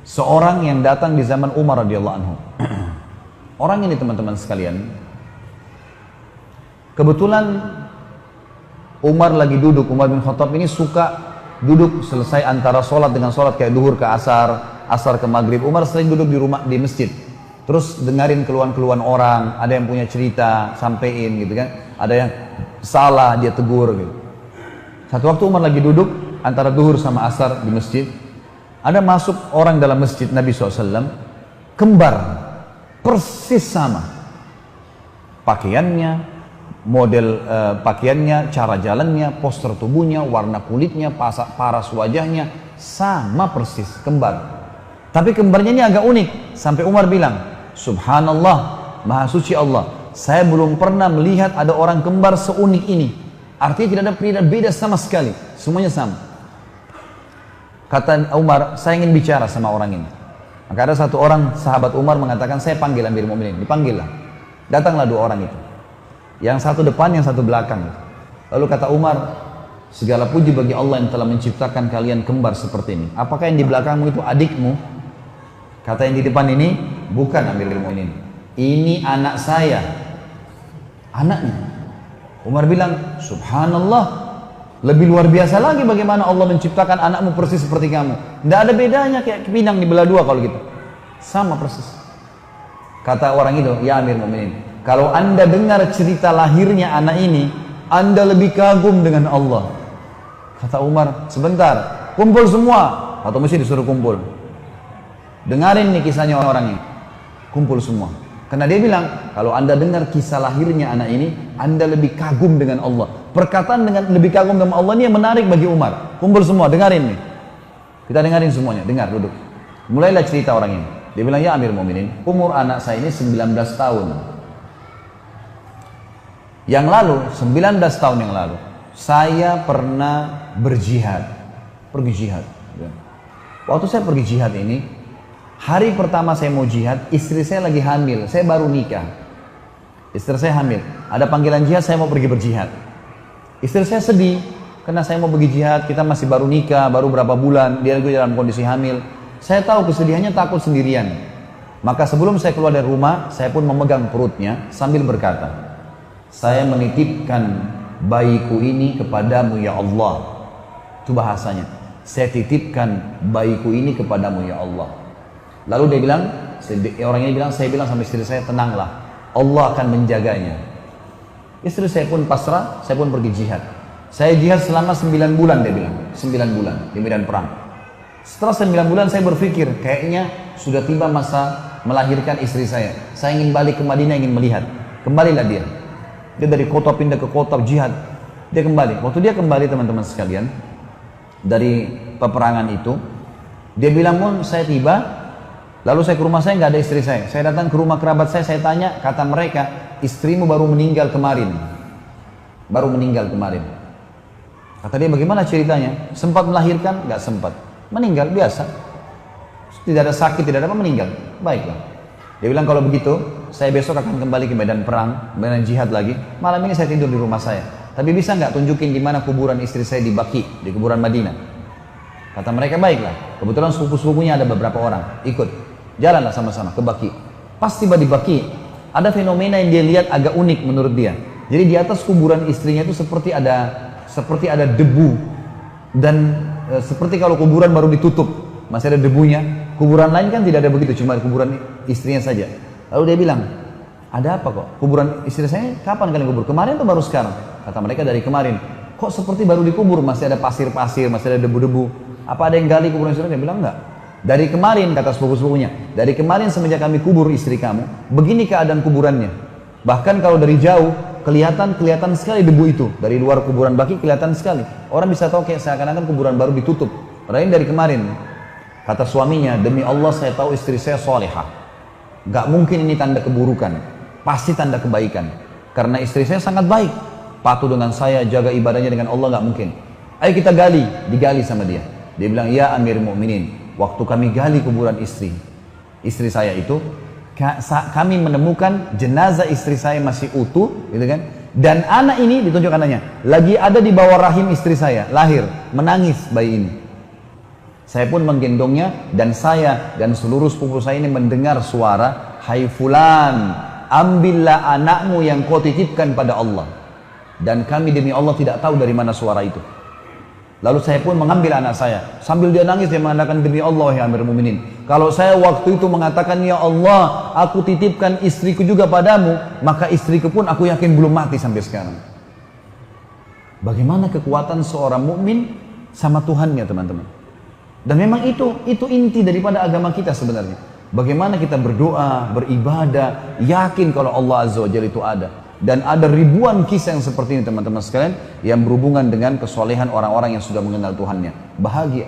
seorang yang datang di zaman Umar radhiyallahu anhu. Orang ini teman-teman sekalian, kebetulan Umar lagi duduk. Umar bin Khattab ini suka duduk selesai antara sholat dengan sholat, kayak duhur ke asar, asar ke maghrib. Umar sering duduk di rumah, di masjid, terus dengerin keluhan-keluhan orang. Ada yang punya cerita, sampein gitu kan, ada yang salah dia tegur gitu. Satu waktu Umar lagi duduk antara duhur sama asar di masjid, ada masuk orang dalam masjid Nabi SAW, kembar, persis sama pakaiannya, model pakaiannya, cara jalannya, postur tubuhnya, warna kulitnya, paras wajahnya, sama persis, kembar. Tapi kembarnya ini agak unik, sampai Umar bilang, Subhanallah, Maha Suci Allah, saya belum pernah melihat ada orang kembar seunik ini. Artinya tidak ada beda sama sekali, semuanya sama. Kata Umar, saya ingin bicara sama orang ini. Maka ada satu orang sahabat Umar mengatakan, saya panggil Amirul Mukminin. Dipanggillah, datanglah dua orang itu, yang satu depan, yang satu belakang. Lalu kata Umar, segala puji bagi Allah yang telah menciptakan kalian kembar seperti ini. Apakah yang di belakangmu itu adikmu? Kata yang di depan ini, bukan Amirul Mukminin, ini anak saya, anaknya. Umar bilang, Subhanallah, lebih luar biasa lagi bagaimana Allah menciptakan anakmu persis seperti kamu. Tidak ada bedanya, kayak pinang dibelah dua kalau gitu, sama persis. Kata orang itu, ya Amirul Mukminin, kalau anda dengar cerita lahirnya anak ini, anda lebih kagum dengan Allah. Kata Umar, sebentar, kumpul semua. Atau mesti disuruh kumpul, dengarin nih kisahnya orang ini. Kumpul semua, karena dia bilang, kalau anda dengar kisah lahirnya anak ini, anda lebih kagum dengan Allah. Perkataan dengan lebih kagum dengan Allah ini yang menarik bagi Umar. Kumpul semua, dengarin nih. Kita dengarin semuanya, dengar, duduk. Mulailah cerita orang ini. Dia bilang, ya Amirul Mukminin, umur anak saya ini 19 tahun. Yang lalu, 19 tahun yang lalu, saya pernah berjihad. Pergi jihad. Waktu saya pergi jihad ini, hari pertama saya mau jihad, istri saya lagi hamil, saya baru nikah. Istri saya hamil, ada panggilan jihad, saya mau pergi berjihad. Istri saya sedih, karena saya mau pergi jihad, kita masih baru nikah, baru berapa bulan, dia juga dalam kondisi hamil. Saya tahu kesedihannya, takut sendirian. Maka sebelum saya keluar dari rumah, saya pun memegang perutnya sambil berkata, saya menitipkan bayiku ini kepadamu ya Allah. Itu bahasanya, saya titipkan bayiku ini kepadamu ya Allah. Lalu dia bilang, orang ini bilang, saya bilang sama istri saya, tenanglah, Allah akan menjaganya. Istri saya pun pasrah, saya pun pergi jihad. Saya jihad selama 9 bulan, dia bilang, 9 bulan di medan perang. Setelah 9 bulan saya berpikir, kayaknya sudah tiba masa melahirkan istri saya. Saya ingin balik ke Madinah, ingin melihat. Kembalilah dia. Dia dari kota pindah ke kota jihad. Dia kembali. Waktu dia kembali, teman-teman sekalian, dari peperangan itu, dia bilang, Mun, saya tiba. Lalu saya ke rumah saya, nggak ada istri saya. Saya datang ke rumah kerabat saya tanya, kata mereka, istrimu baru meninggal kemarin. Baru meninggal kemarin. Kata dia, bagaimana ceritanya? Sempat melahirkan? Nggak sempat. Meninggal, biasa. Tidak ada sakit, tidak ada apa, meninggal. Baiklah. Dia bilang, kalau begitu, saya besok akan kembali ke medan perang, medan jihad lagi. Malam ini saya tidur di rumah saya. Tapi bisa nggak tunjukin di mana kuburan istri saya di Baqi, di kuburan Madinah? Kata mereka, baiklah. Kebetulan sepupu-sepupunya ada beberapa orang. Ikut. Jalanlah sama-sama ke Baqi. Pas tiba di Baqi, ada fenomena yang dia lihat agak unik menurut dia. Jadi di atas kuburan istrinya itu seperti ada debu, dan seperti kalau kuburan baru ditutup masih ada debunya. Kuburan lain kan tidak ada begitu, cuma kuburan istrinya saja. Lalu dia bilang, ada apa kok? Kuburan istri saya kapan kalian kubur? Kemarin atau baru sekarang? Kata mereka, dari kemarin. Kok seperti baru dikubur, masih ada pasir-pasir, masih ada debu-debu. Apa ada yang gali kuburan istri? Dia bilang, enggak. Dari kemarin, kata sepupu-sepupunya, dari kemarin semenjak kami kubur istri kamu, begini keadaan kuburannya. Bahkan kalau dari jauh, kelihatan sekali debu itu. Dari luar kuburan Baqi kelihatan sekali. Orang bisa tahu kayak seakan-akan kuburan baru ditutup. Padahal dari kemarin. Kata suaminya, demi Allah saya tahu istri saya solehah. Gak mungkin ini tanda keburukan. Pasti tanda kebaikan. Karena istri saya sangat baik. Patuh dengan saya, jaga ibadahnya dengan Allah, gak mungkin. Ayo kita gali. Digali sama dia. Dia bilang, ya Amirul Mukminin, waktu kami gali kuburan istri saya itu, kami menemukan jenazah istri saya masih utuh, gitu kan? Dan anak ini, ditunjuk anaknya, lagi ada di bawah rahim istri saya, lahir, menangis bayi ini. Saya pun menggendongnya dan saya dan seluruh sepupu saya ini mendengar suara, "Hai fulan, ambillah anakmu yang kau titipkan pada Allah." Dan kami demi Allah tidak tahu dari mana suara itu. Lalu saya pun mengambil anak saya. Sambil dia nangis, dia mengatakan, "Demi Allah ya Amirul Mukminin, kalau saya waktu itu mengatakan, ya Allah, aku titipkan istriku juga padamu, maka istriku pun aku yakin belum mati sampai sekarang." Bagaimana kekuatan seorang mukmin sama Tuhannya, teman-teman. Dan memang itu inti daripada agama kita sebenarnya. Bagaimana kita berdoa, beribadah, yakin kalau Allah Azza wa Jalla itu ada. Dan ada ribuan kisah yang seperti ini, teman-teman sekalian, yang berhubungan dengan kesolehan orang-orang yang sudah mengenal Tuhannya. Bahagia.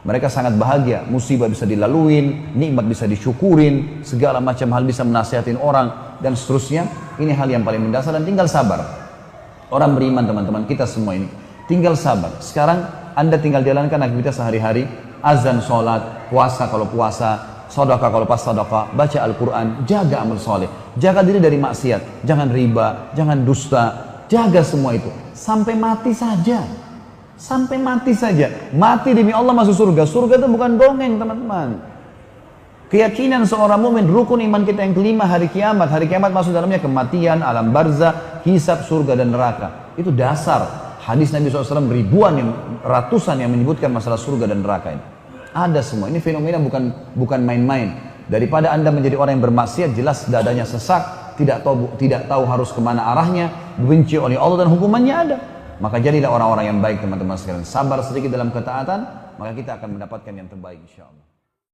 Mereka sangat bahagia. Musibah bisa dilaluin, nikmat bisa disyukurin, segala macam hal bisa menasihatin orang, dan seterusnya. Ini hal yang paling mendasar dan tinggal sabar. Orang beriman, teman-teman, kita semua ini tinggal sabar. Sekarang Anda tinggal jalankan aktivitas sehari-hari, azan, sholat, puasa kalau puasa, sedekah kalau pas sedekah, baca Al-Quran, jaga amal soleh, jaga diri dari maksiat, jangan riba, jangan dusta, jaga semua itu sampai mati saja, sampai mati saja. Mati demi Allah masuk surga. Surga itu bukan dongeng, teman-teman. Keyakinan seorang mukmin, rukun iman kita yang kelima, hari kiamat. Hari kiamat masuk dalamnya kematian, alam barzah, hisab, surga dan neraka. Itu dasar. Hadis Nabi SAW ratusan yang menyebutkan masalah surga dan neraka ini. Ada semua. Ini fenomena bukan main-main. Daripada Anda menjadi orang yang bermaksiat, jelas dadanya sesak, tidak tahu harus kemana arahnya, benci oleh Allah dan hukumannya ada. Maka jadilah orang-orang yang baik, teman-teman sekalian. Sabar sedikit dalam ketaatan, maka kita akan mendapatkan yang terbaik, insya Allah.